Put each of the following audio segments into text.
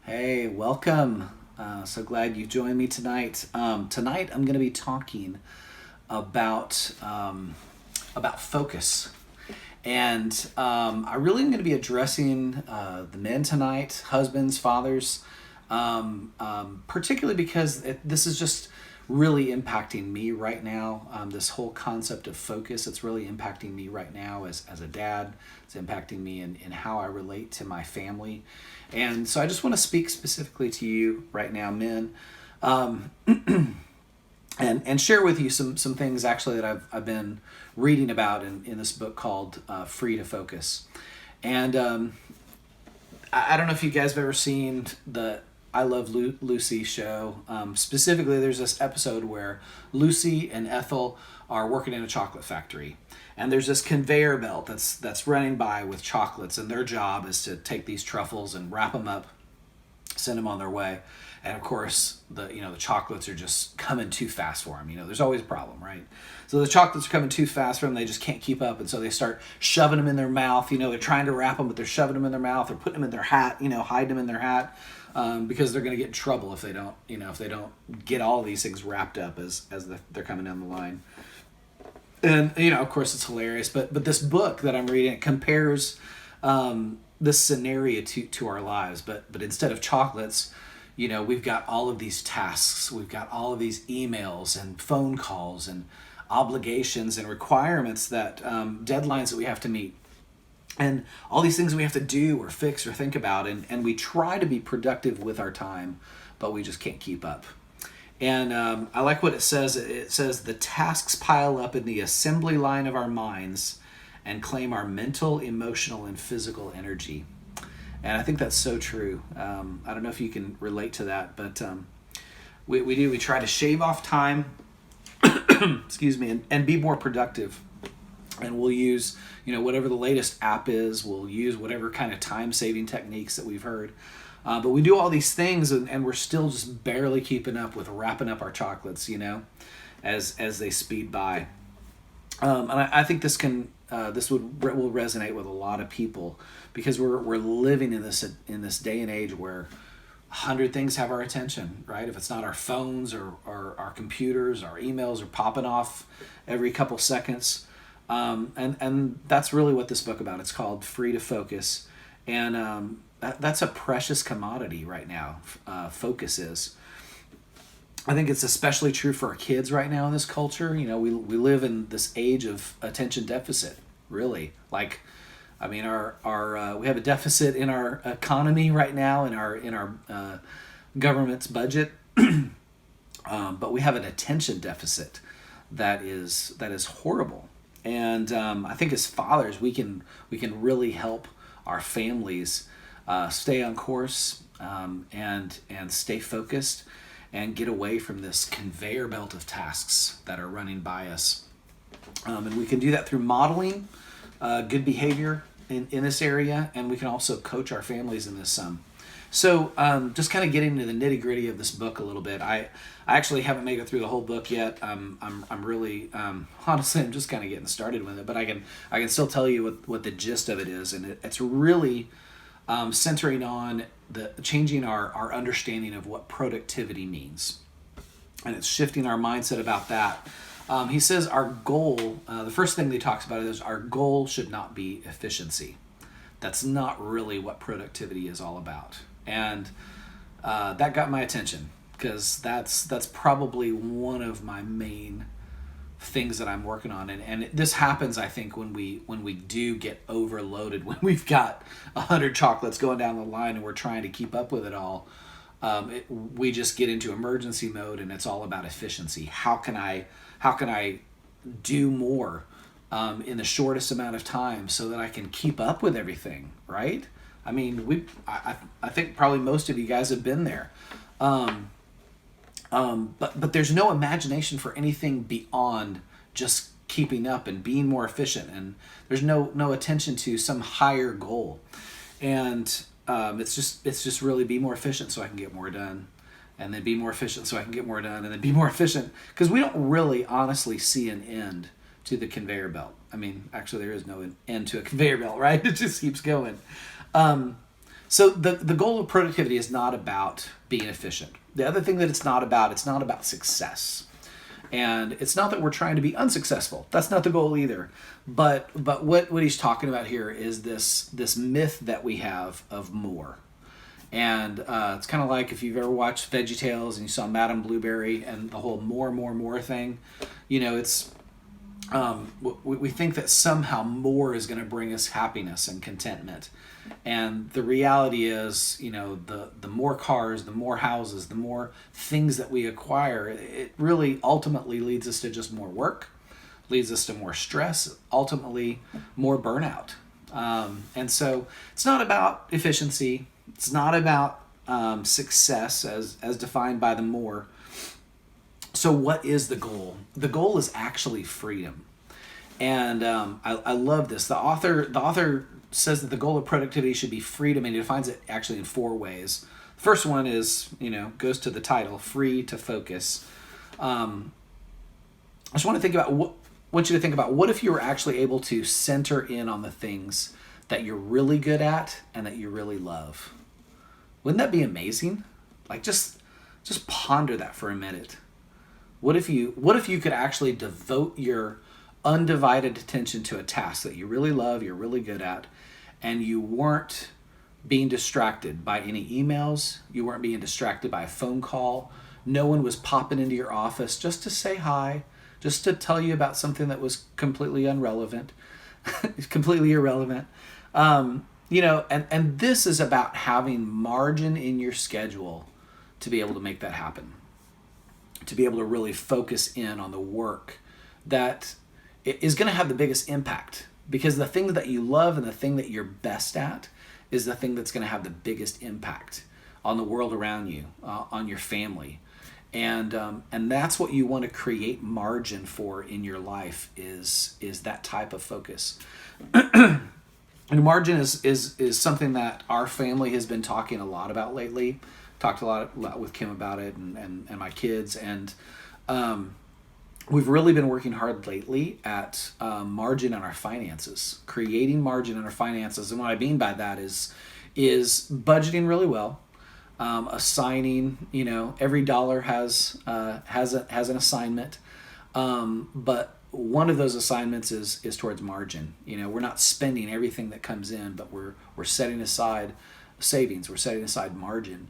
Hey, welcome. So glad you joined me tonight. Tonight I'm going to be talking about focus, and I really am going to be addressing the men tonight, husbands, fathers, particularly because this is just really impacting me right now. This whole concept of focus, it's really impacting me right now as a dad. It's impacting me in how I relate to my family. And so I just want to speak specifically to you right now, men, um, and share with you some things actually that I've been reading about in this book called Free to Focus. And I don't know if you guys have ever seen the I Love Lucy show. Specifically, there's this episode where Lucy and Ethel are working in a chocolate factory. And there's this conveyor belt that's running by with chocolates, and their job is to take these truffles and wrap them up, send them on their way. And of course, the chocolates are just coming too fast for them. There's always a problem, right? So the chocolates are coming too fast for them. They just can't keep up, and so they start shoving them in their mouth. They're trying to wrap them, but they're shoving them in their mouth. They're putting them in their hat. Hide them in their hat, because they're going to get in trouble if they don't. If they don't get all these things wrapped up as they're coming down the line. And of course, it's hilarious. But this book that I'm reading, it compares this scenario to our lives. But instead of chocolates, we've got all of these tasks. We've got all of these emails and phone calls and obligations and requirements that deadlines that we have to meet. And all these things we have to do or fix or think about. And we try to be productive with our time, but we just can't keep up. And I like what it says. It says the tasks pile up in the assembly line of our minds and claim our mental, emotional, and physical energy. And I think that's so true. I don't know if you can relate to that, but we do. We try to shave off time, excuse me, and be more productive. And we'll use, whatever the latest app is. We'll use whatever kind of time-saving techniques that we've heard. But we do all these things, and we're still just barely keeping up with wrapping up our chocolates, as they speed by. And I think this will resonate with a lot of people, because we're living in this day and age where 100 things have our attention, right? If it's not our phones or our computers, our emails are popping off every couple seconds. And that's really what this book about. It's called Free to Focus. And that's a precious commodity right now. Focus is. I think it's especially true for our kids right now in this culture. We live in this age of attention deficit, really. We have a deficit in our economy right now, in our government's budget, but we have an attention deficit that is horrible. And I think as fathers, we can really help our families stay on course, and stay focused, and get away from this conveyor belt of tasks that are running by us. And we can do that through modeling good behavior in this area, and we can also coach our families in this some. So just kind of getting into the nitty gritty of this book a little bit. I actually haven't made it through the whole book yet. I'm really honestly, I'm just kind of getting started with it, but I can still tell you what the gist of it is, and it's really centering on the changing our understanding of what productivity means, and it's shifting our mindset about that. He says our goal, the first thing that he talks about is our goal should not be efficiency. That's not really what productivity is all about. And that got my attention, because that's probably one of my main things that I'm working on. And this happens, I think, when we do get overloaded, when we've got 100 chocolates going down the line and we're trying to keep up with it all. We just get into emergency mode, and it's all about efficiency. How can I do more in the shortest amount of time so that I can keep up with everything, right? I mean, I think probably most of you guys have been there. But there's no imagination for anything beyond just keeping up and being more efficient, and there's no attention to some higher goal. And it's just really be more efficient so I can get more done, and then be more efficient so I can get more done, and then be more efficient, because we don't really honestly see an end to the conveyor belt. I mean, actually there is no end to a conveyor belt, right? It just keeps going. So the goal of productivity is not about being efficient. The other thing that it's not about success. And it's not that we're trying to be unsuccessful. That's not the goal either. But what he's talking about here is this myth that we have of more. And it's kind of like if you've ever watched VeggieTales and you saw Madame Blueberry and the whole more thing. It's we think that somehow more is going to bring us happiness and contentment. And the reality is, the more cars, the more houses, the more things that we acquire, it really ultimately leads us to just more work, leads us to more stress, ultimately more burnout. And so it's not about efficiency. It's not about success as defined by the more. So what is the goal? The goal is actually freedom. And I love this. The author says that the goal of productivity should be freedom, and he defines it actually in 4 ways. The first one is, goes to the title, free to focus. I just want you to think about what if you were actually able to center in on the things that you're really good at and that you really love. Wouldn't that be amazing? Like just ponder that for a minute. What if you could actually devote your undivided attention to a task that you really love, you're really good at, and you weren't being distracted by any emails, you weren't being distracted by a phone call, no one was popping into your office just to say hi, just to tell you about something that was completely irrelevant. And this is about having margin in your schedule to be able to make that happen, to be able to really focus in on the work that is going to have the biggest impact, because the thing that you love and the thing that you're best at is the thing that's going to have the biggest impact on the world around you, on your family. And that's what you want to create margin for in your life is that type of focus. And margin is something that our family has been talking a lot about lately. Talked a lot with Kim about it and my kids. And we've really been working hard lately at margin in our finances, creating margin in our finances. And what I mean by that is budgeting really well, assigning, every dollar has an assignment, but one of those assignments is towards margin. We're not spending everything that comes in, but we're setting aside savings. We're setting aside margin.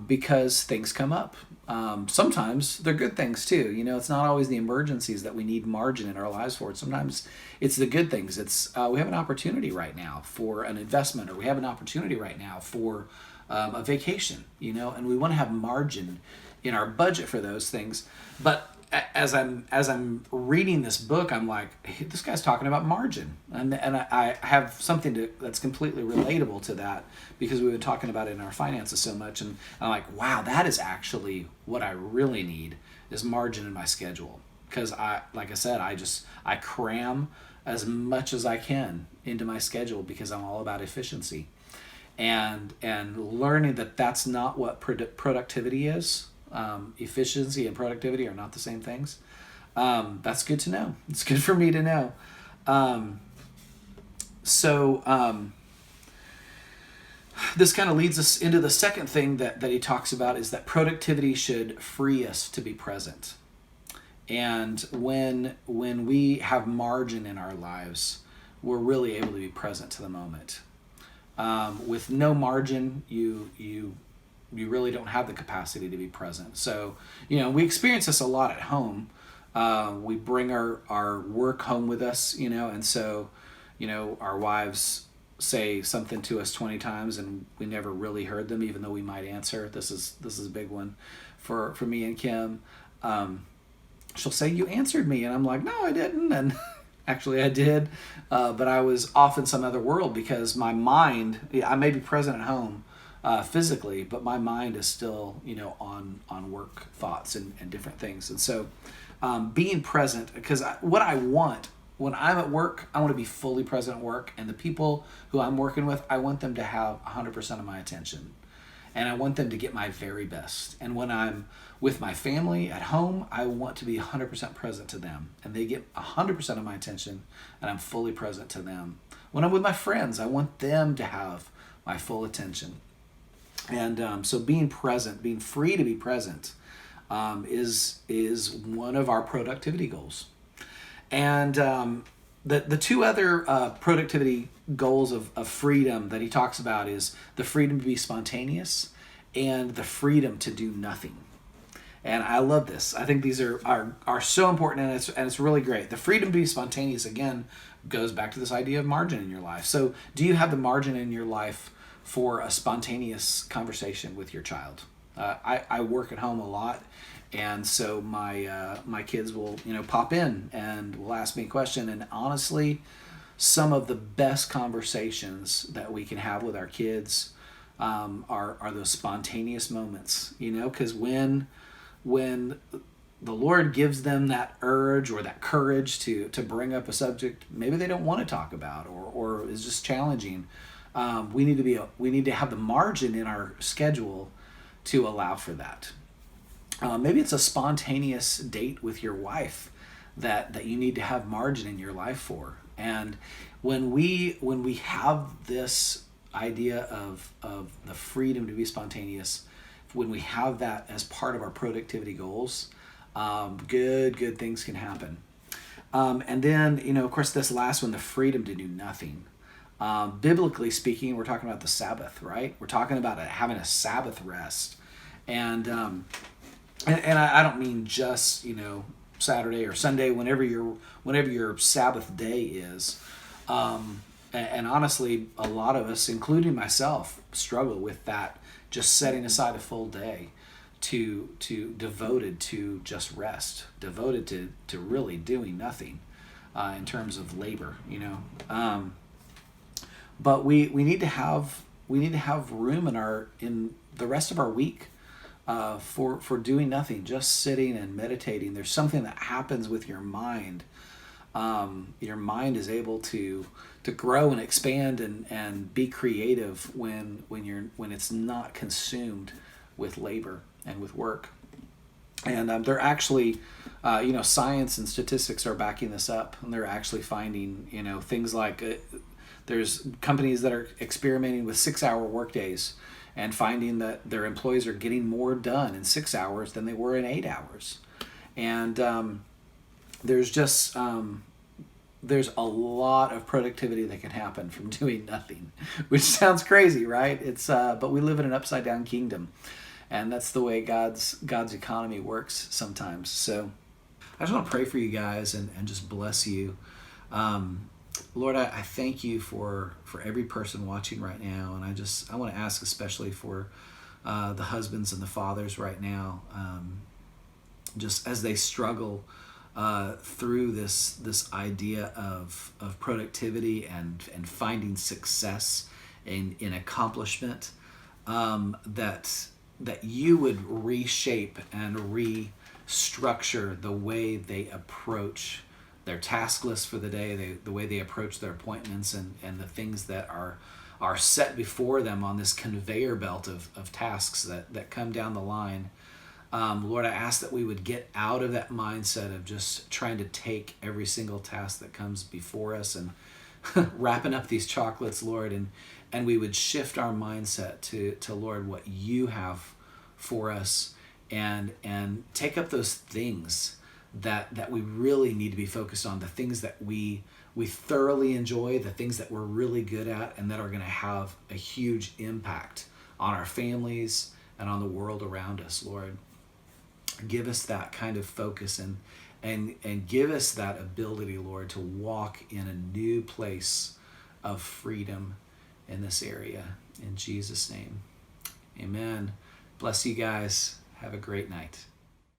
Because things come up. Sometimes they're good things too. It's not always the emergencies that we need margin in our lives for. Sometimes it's the good things. It's we have an opportunity right now for an investment, or we have an opportunity right now for a vacation, and we want to have margin in our budget for those things. But as I'm reading this book, I'm like, hey, this guy's talking about margin, and I have something that's completely relatable to that, because we've been talking about it in our finances so much, and I'm like, wow, that is actually what I really need, is margin in my schedule, because like I said, I cram as much as I can into my schedule because I'm all about efficiency, and learning that that's not what productivity is. Efficiency and productivity are not the same things. That's good to know. It's good for me to know. This kind of leads us into the second thing that he talks about, is that productivity should free us to be present. And when we have margin in our lives, we're really able to be present to the moment. With no margin, you really don't have the capacity to be present. So, we experience this a lot at home. We bring our work home with us, and so, our wives say something to us 20 times and we never really heard them, even though we might answer. This is a big one for me and Kim. She'll say, "You answered me," and I'm like, "No, I didn't." And actually I did, but I was off in some other world, because my mind, I may be present at home, physically, but my mind is still, on work thoughts and different things. And so being present, because what I want when I'm at work, I want to be fully present at work, and the people who I'm working with, I want them to have 100% of my attention, and I want them to get my very best. And when I'm with my family at home, I want to be 100% present to them, and they get 100% of my attention, and I'm fully present to them. When I'm with my friends, I want them to have my full attention. And so being present, being free to be present, is one of our productivity goals. And the two other productivity goals of freedom that he talks about is the freedom to be spontaneous and the freedom to do nothing. And I love this. I think these are so important, and it's really great. The freedom to be spontaneous, again, goes back to this idea of margin in your life. So do you have the margin in your life for a spontaneous conversation with your child? I work at home a lot, and so my kids will pop in and will ask me a question. And honestly, some of the best conversations that we can have with our kids are those spontaneous moments. Because when the Lord gives them that urge or that courage to bring up a subject maybe they don't want to talk about or is just challenging, we need to have the margin in our schedule to allow for that. Maybe it's a spontaneous date with your wife that you need to have margin in your life for. And when we have this idea of the freedom to be spontaneous, when we have that as part of our productivity goals, good things can happen. And then, of course, this last one, the freedom to do nothing. Biblically speaking, we're talking about the Sabbath, right? We're talking about having a Sabbath rest. And I don't mean just, Saturday or Sunday, whenever your Sabbath day is. And honestly, a lot of us, including myself, struggle with that, just setting aside a full day to devoted to just rest, devoted to really doing nothing in terms of labor, but we need to have room in the rest of our week for doing nothing, just sitting and meditating. There's something that happens with your mind. Your mind is able to grow and expand and be creative when it's not consumed with labor and with work. And they're actually, science and statistics are backing this up, and they're actually finding, things like there's companies that are experimenting with 6-hour workdays and finding that their employees are getting more done in 6 hours than they were in 8 hours. And there's just there's a lot of productivity that can happen from doing nothing, which sounds crazy, right? It's but we live in an upside down kingdom, and that's the way God's economy works sometimes. So I just want to pray for you guys and just bless you. Lord, I thank you for every person watching right now, and I want to ask especially for the husbands and the fathers right now, just as they struggle through this idea of productivity and finding success in accomplishment, that you would reshape and restructure the way they approach their task list for the day, the way they approach their appointments and the things that are set before them on this conveyor belt of tasks that come down the line. Lord, I ask that we would get out of that mindset of just trying to take every single task that comes before us and wrapping up these chocolates, Lord, and we would shift our mindset to Lord, what you have for us, and take up those things that we really need to be focused on, the things that we thoroughly enjoy, the things that we're really good at, and that are going to have a huge impact on our families and on the world around us, Lord. Give us that kind of focus and give us that ability, Lord, to walk in a new place of freedom in this area. In Jesus' name, amen. Bless you guys. Have a great night.